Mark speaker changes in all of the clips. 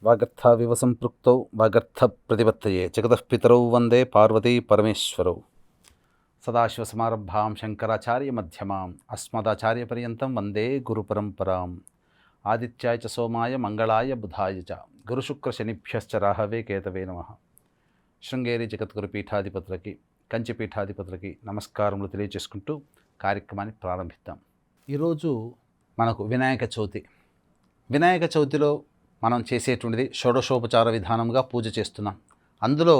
Speaker 1: వాగర్థావివ సంపృక్తౌ వాగర్థప్రతిపత్తయే జగతః పితరౌ వందే పార్వతీ పరమేశ్వరౌ. సదాశివసమారంభాం శంకరాచార్యమధ్యమాం అస్మదాచార్యపర్యంతం వందే గురుపరంపరాం. ఆదిత్యాయ చ సోమాయ మంగళాయ బుధాయ చ గురుశుక్రశనిభ్యశ్చ రాహవే కేతవే నమః. శృంగేరి జగద్గురు పీఠాధిపతులకి, కంచి పీఠాధిపతులకి నమస్కారములు తెలియజేసుకుంటూ కార్యక్రమాన్ని ప్రారంభిద్దాం. ఈరోజు మనకు వినాయక చవితి. వినాయక చవితిలో మనం చేసేటువంటిది షోడశోపచార విధానంగా పూజ చేస్తున్నాం. అందులో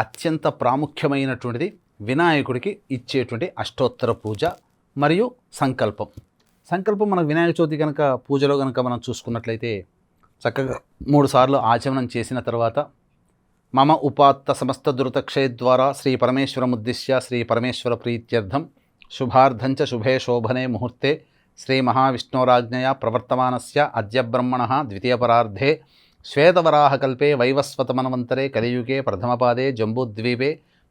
Speaker 1: అత్యంత ప్రాముఖ్యమైనటువంటిది వినాయకుడికి ఇచ్చేటువంటి అష్టోత్తర పూజ మరియు సంకల్పం. సంకల్పం మనకు వినాయక చవితి కనుక పూజలో కనుక మనం చూసుకున్నట్లయితే చక్కగా 3 సార్లు ఆచమనం చేసిన తర్వాత మమ ఉపాత్త సమస్త దురితక్షయ ద్వారా శ్రీ పరమేశ్వరముద్దిశ్య శ్రీ పరమేశ్వర ప్రీత్యర్థం శుభార్థంచ శుభే శోభనే ముహూర్తే శ్రీ మహావిష్ణోరాజ్ఞయా ప్రవర్తమానస్య అద్య బ్రహ్మణః ద్వితీయపరార్ధే శ్వేతవరాహకల్పే వైవస్వతమన్వంతరే కలియుగే ప్రథమపాదే జంబూద్వీపే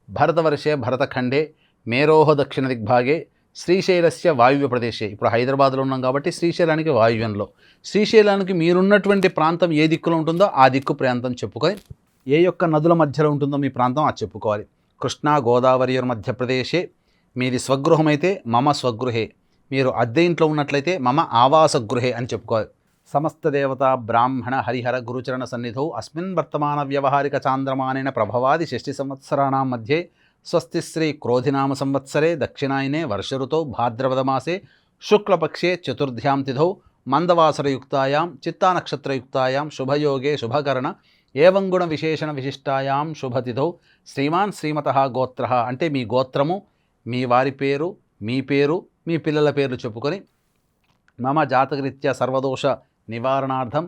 Speaker 1: భరతవర్షే భరతఖండే మేరోహ దక్షిణ దిగ్భాగే శ్రీశైలస్య వాయువ్య ప్రదేశే. ఇప్పుడు హైదరాబాద్లో ఉన్నాం కాబట్టి శ్రీశైలానికి వాయువ్యంలో, శ్రీశైలానికి మీరున్నటువంటి ప్రాంతం ఏ దిక్కులో ఉంటుందో ఆ దిక్కు ప్రాంతం చెప్పుకొని, ఏ యొక్క నదుల మధ్యలో ఉంటుందో మీ ప్రాంతం అది చెప్పుకోవాలి. కృష్ణా గోదావరి మధ్యప్రదేశే మీది స్వగృహం అయితే మమ స్వగృహే, మీరు అద్దె ఇంట్లో ఉన్నట్లయితే మమ ఆవాస గృహే అని చెప్పుకోవాలి. సమస్త దేవత బ్రాహ్మణ హరిహర గురుచరణ సన్నిధౌ అస్మిన్ వర్తమాన వ్యవహారిక చాంద్రమానేన ప్రభవాది 6 సంవత్సరాణం మధ్యే స్వస్తి శ్రీ క్రోధినామ సంవత్సరే దక్షిణాయనే వర్షఋతౌ భాద్రపదమాసే శుక్లపక్షే చతుర్థ్యాం తిథౌ మందవాసరయుక్తాయాం చిత్తానక్షత్రయుక్తాయాం శుభయోగే శుభకరణ ఏవం గుణ విశేషణ విశిష్టాయాం శుభతిథౌ శ్రీమాన్ శ్రీమతః గోత్రః అంటే మీ గోత్రము, మీ వారి పేరు, మీ పేరు, మీ పిల్లల పేర్లు చెప్పుకొని మమ జాతకరీత్యా సర్వదోష నివారణార్థం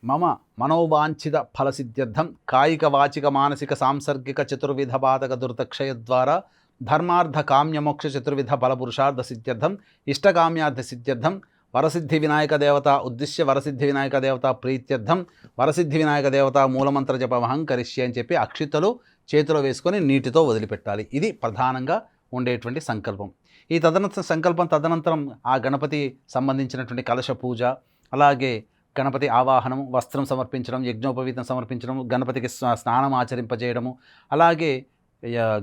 Speaker 1: మమ మనోవాంఛిత ఫలసిద్ధ్యర్థం కాయిక వాచిక మానసిక సాంసర్గిక చతుర్విధ బాధక దుర్తక్షయ ద్వారా ధర్మార్థ కామ్యమోక్ష చతుర్విధ ఫలపురుషార్థ సిద్ధ్యర్థం ఇష్టకామ్యార్థ సిద్ధ్యర్థం వరసిద్ధి వినాయక దేవత ఉద్దిశ్య వరసిద్ధి వినాయక దేవత ప్రీత్యర్థం వరసిద్ధి వినాయక దేవత మూలమంత్ర జపమహం కరిష్యే అని చెప్పి అక్షితలు చేతిలో వేసుకొని నీటితో వదిలిపెట్టాలి. ఇది ప్రధానంగా ఉండేటువంటి సంకల్పం. ఈ సంకల్పం తదనంతరం ఆ గణపతి సంబంధించినటువంటి కలశ పూజ, అలాగే గణపతి ఆవాహనం, వస్త్రం సమర్పించడం, యజ్ఞోపవీతం సమర్పించడం, గణపతికి స్నానం ఆచరింపజేయడము, అలాగే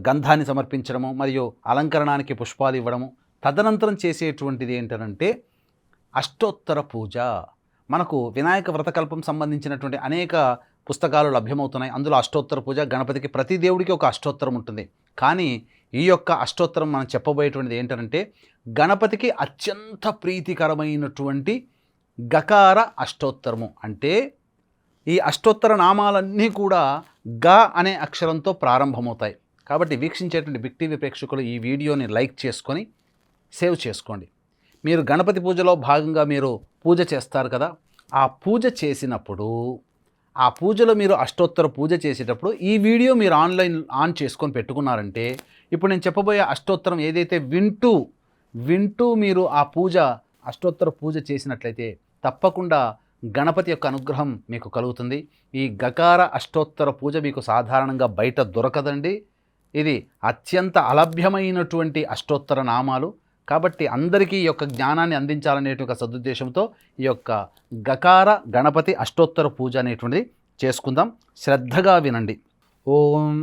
Speaker 1: గంధాన్ని సమర్పించడము మరియు అలంకరణానికి పుష్పాలు ఇవ్వడము. తదనంతరం చేసేటువంటిది ఏంటంటే అష్టోత్తర పూజ. మనకు వినాయక వ్రతకల్పం సంబంధించినటువంటి అనేక పుస్తకాలు లభ్యమవుతున్నాయి. అందులో అష్టోత్తర పూజ, గణపతికి ప్రతి దేవుడికి ఒక అష్టోత్తరం ఉంటుంది. కానీ ఈ యొక్క అష్టోత్తరం మనం చెప్పబోయేటువంటిది ఏంటంటే గణపతికి అత్యంత ప్రీతికరమైనటువంటి గకార అష్టోత్తరము. అంటే ఈ అష్టోత్తర నామాలన్నీ కూడా గ అనే అక్షరంతో ప్రారంభమవుతాయి. కాబట్టి వీక్షించేటువంటి బిగ్ టీవీ ప్రేక్షకులు ఈ వీడియోని లైక్ చేసుకొని సేవ్ చేసుకోండి. మీరు గణపతి పూజలో భాగంగా మీరు పూజ చేస్తారు కదా, ఆ పూజ చేసినప్పుడు, ఆ పూజలో మీరు అష్టోత్తర పూజ చేసేటప్పుడు ఈ వీడియో మీరు ఆన్ చేసుకొని పెట్టుకున్నారంటే ఇప్పుడు నేను చెప్పబోయే అష్టోత్తరం ఏదైతే వింటూ మీరు ఆ పూజ అష్టోత్తర పూజ చేసినట్లయితే తప్పకుండా గణపతి యొక్క అనుగ్రహం మీకు కలుగుతుంది. ఈ గకార అష్టోత్తర పూజ మీకు సాధారణంగా బయట దొరకదండి. ఇది అత్యంత అలభ్యమైనటువంటి అష్టోత్తర నామాలు. కాబట్టి అందరికీ ఈ యొక్క జ్ఞానాన్ని అందించాలనేటువంటి సదుద్దేశంతో ఈ యొక్క గకార గణపతి అష్టోత్తర పూజ అనేటువంటిది చేసుకుందాం. శ్రద్ధగా వినండి. ఓం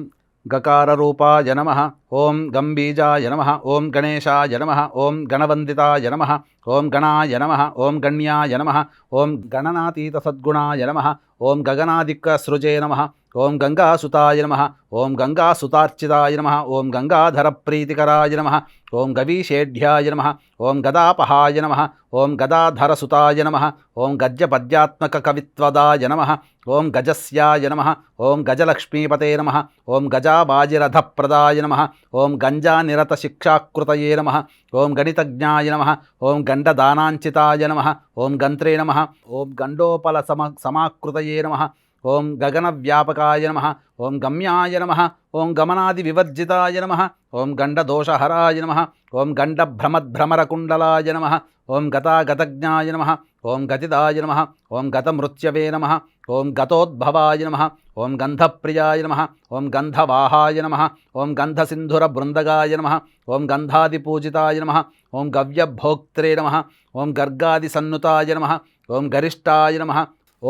Speaker 1: గకార రూపాయ నమః, ఓం గంబీజాయ నమః, ఓం గణేశాయ నమః, ఓం గణవందితాయ నమః, ఓం గణాయ నమః, ఓం గణ్యాయ నమః, ఓం గణనాతీత సద్గుణాయ నమః, ఓం గగనాదిక్క సృజే నమః, ఓం గంగాసుతాయ నమః, ఓం గంగాసుతార్చితాయ నమః, ఓం గంగాధర ప్రీతికరాయ నమః, ఓం గవీషేఢ్యాయ నమః, ఓం గదాపహాయ నమః, ఓం గదాధరసుతాయ నమః, ఓం గజ్జపద్యాత్మక కవిత్వదాయ నమః, ఓం గజస్యాయ నమః, ఓం గజలక్ష్మీపతే నమః, ఓం గజాబాజిరథప్రదాయ నమః, ఓం గంజానిరత శిక్షాకృతయే నమః, ఓం గణితజ్ఞాయ నమః, ఓం గండదానాంచితాయ నమః, ఓం గంత్రే నమః, ఓం గండోపల సమాకృతయే నమః, ఓం గగన వ్యాపకాయ నమః, ఓం గమ్యాయ నమః, ఓం గమనాది వివర్జితాయ నమః, ఓం గండదోషహరాయ నమః, ఓం గండభ్రమద్భ్రమరకుండలాయ నమః, ఓం గతాగతజ్ఞాయ నమః, ఓం గతిదాయ నమః, ఓం గతమృత్యవే నమః, ఓం గతోద్భవాయ నమః, ఓం గంధప్రియాయ నమః, ఓం గంధవాహాయ నమః, ఓం గంధసింధుర బృందగాయ నమః, ఓం గంధాదిపూజితాయ నమః, ఓం గవ్యభోక్త్రే నమః, ఓం గర్గాదిసన్నుతాయ నమః, ఓం గరిష్టాయ నమః,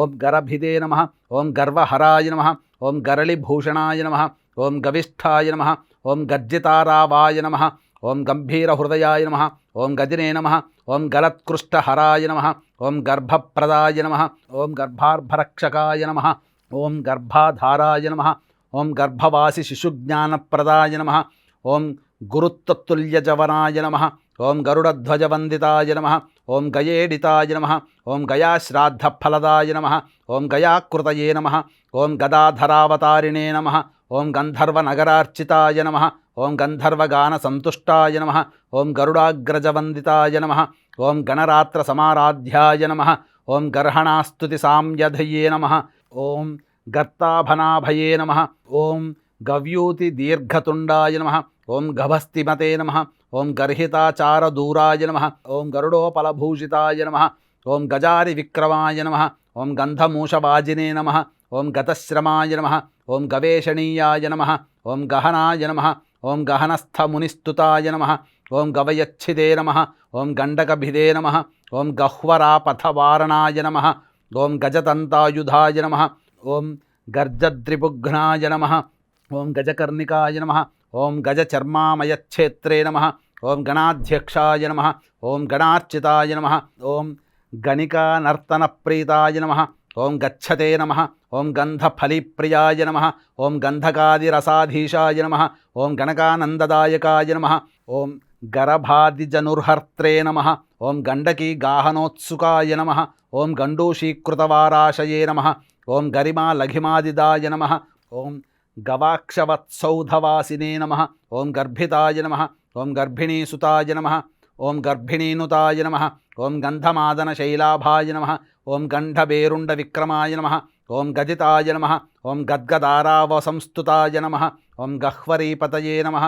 Speaker 1: ఓం గరభిదే నమః, ఓం గర్వహరాయ నమః, ఓం గరళిభూషణాయ నమః, ఓం గవిష్ఠాయ నమః, ఓం గర్జితారావాయ నమః, ఓం గంభీరహృదయాయ నమః, ఓం గజనే నమః, ఓం గలత్కృష్టహరాయ నమః, ఓం గర్భప్రదాయ నమః, ఓం గర్భార్భరక్షకాయ నమః, ఓం గర్భాధారాయ నమః, ఓం గర్భవాసి శిశుజ్ఞానప్రదాయ నమః, ఓం గురుత్తతుల్యజవనాయ నమః, ఓం గరుడధ్వజవందితాయ నమః, ఓం గయేడితాయ నమః, ఓం గయాశ్రాద్ధఫలదాయ నమః, ఓం గయాకృతయే నమః, ఓం గదాధరావతారిణే నమః, ఓం గంధర్వనగరార్చితాయ నమః, ఓం గంధర్వగానసంతుష్టాయ నమః, ఓం గరుడాగ్రజవందితాయ నమః, ఓం గణరాత్రసమారాధ్యాయ నమః, ఓం గర్హణాస్తుతిసామ్యధయే నమః, ఓం గర్తాభనాభయే నమః, ఓం గవ్యూతిదీర్ఘతుండాయ నమః, ఓం గభస్తిమతే నమః, ఓం గర్హితాచారదూరాయ నమః, ఓం గరుడోపలభూషితాయ నమః, ఓం గజారివిక్రమాయ నమః, ఓం గంధమూషవాజినే నమః, ఓం గతశ్రమాయ నమః, ఓం గవేషణీయాయ నమః, ఓం గహనాయ నమః, ఓం గహనస్థమునిస్తుతాయ నమః, ఓం గవయచ్ఛిదే నమః, ఓం గండకభిదే నమః, ఓం గహ్వరాపథవారణాయ నమః, ఓం గజతంతాయుధాయ నమః, ఓం గర్జద్రిపుఘ్నాయ నమః, ఓం గజకర్ణికాయ నమః, ఓం గజచర్మామయచ్ఛేత్రే నమః, ఓం గణాధ్యక్షాయ నమః, ఓం గణార్చితాయ నమః, ఓం గణికానర్తనప్రీతాయ నమః, ఓం గచ్చతే నమః, ఓం గంధఫలిప్రియాయ నమః, ఓం గంధకాదిరసాధీశాయ నమః, ఓం గణకానందదాయకాయ నమః, ఓం గరభాదిజనుర్హర్త్రే నమః, ఓం గండకీ గాహనోత్సుకాయ నమః, ఓం గండూషీకృతవారాశయే నమః, ఓం గరిమా లఘిమాదిదాయ నమః, ఓం గవాక్షవత్సౌధవాసినే నమః, ఓం గర్భితాయ నమః, ఓం గర్భిణీసుతాయ నమః, ఓం గర్భిణీనుతాయ నమః, ఓం గంధమాదనశైలాభాయ నమః, ఓం గంఢబేరుండవిక్రమాయ నమః, ఓం గదితాయ నమః, ఓం గద్గదారావసంస్తుతాయ నమః, ఓం గహ్వరీపతయే నమః,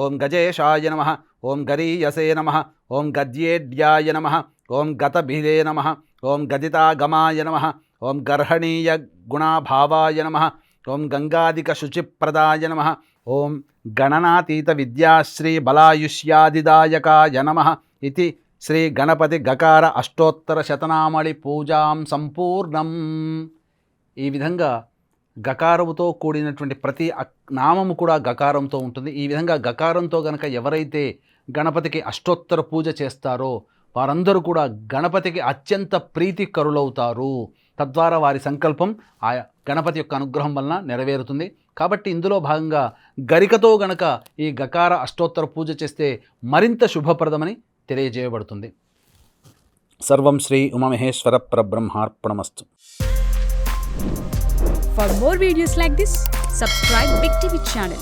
Speaker 1: ఓం గజేశాయ నమః, ఓం గరీయసే నమః, ఓం గద్యేడ్యాయ నమః, ఓం గతభిదే నమః, ఓం గదితాగమాయ నమః, ఓం గర్హణీయ గుణాభావాయ నమః, ఓం గంగాదిక శుచిప్రదాయ నమః, ఓం గణనాతీత విద్యాశ్రీ బలాయుష్యాదిదాయకాయ నమః ఇది శ్రీ గణపతి గకార అష్టోత్తర శతనామళి పూజాం సంపూర్ణం. ఈ విధంగా గకారముతో కూడినటువంటి ప్రతి నామము కూడా గకారంతో ఉంటుంది. ఈ విధంగా గకారంతో గనక ఎవరైతే గణపతికి అష్టోత్తర పూజ చేస్తారో వారందరూ కూడా గణపతికి అత్యంత ప్రీతికరులవుతారు. తద్వారా వారి సంకల్పం ఆ గణపతి యొక్క అనుగ్రహం వలన నెరవేరుతుంది. కాబట్టి ఇందులో భాగంగా గరికతో గనక ఈ గకార అష్టోత్తర పూజ చేస్తే మరింత శుభప్రదమని తెలియజేయబడుతుంది. సర్వం Shri Umamaheshwara పరబ్రహ్మార్పణమస్తు.
Speaker 2: For more videos like this, subscribe Big TV channel.